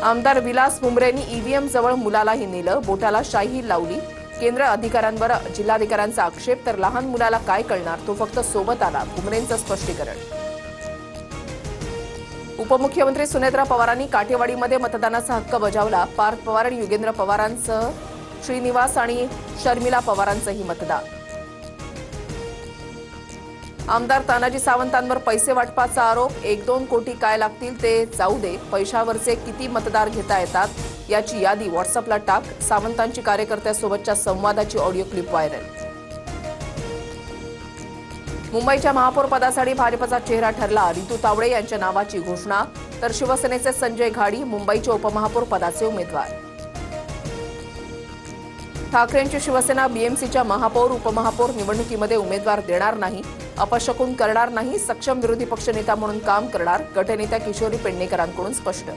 आमदार विलास मुंबरेंनी ईव्हीएम जवळ मुलालाही नेलं, बोटाला शाई लावली। केंद्र अधिकाऱ्यांवर जिल्हाधिकाऱ्यांचा आक्षेप, तर लहान मुलाला काय कळणार, तो फक्त सोबत आला, मुंबरेंचं स्पष्टीकरण। उपमुख्यमंत्री सुनेत्रा पवारांनी काठेवाडीमध्ये मतदानाचा हक्क बजावला। पार्थ पवार आणि युगेंद्र पवारांसह श्रीनिवास आणि शर्मिला पवारांचंही मतदान। आमदार तानाजी सावंतांवर पैसे वाटपाचा आरोप, 1-2 कोटी काय लागतील ते जाऊ दे, पैशावरचे किती मतदार घेता येतात याची यादी व्हॉट्सअपला टाक। सावंतांची कार्यकर्त्यासोबतच्या संवादाची ऑडिओ क्लिप व्हायरल। मुंबईच्या महापौर पदासाठी भाजपचा चेहरा ठरला, रितू तावडे यांच्या नावाची घोषणा, तर शिवसेनेचे संजय घाडी मुंबईच्या उपमहापौर पदाचे उमेदवार। ठाकरेंची शिवसेना बीएमसीच्या महापौर उपमहापौर निवडणुकीमध्ये उमेदवार देणार नाही, अपशकुन करणार नाही, सक्षम विरोधी पक्षनेता म्हणून काम करणार, गटनेत्या किशोरी पेडणेकरांकडून स्पष्ट।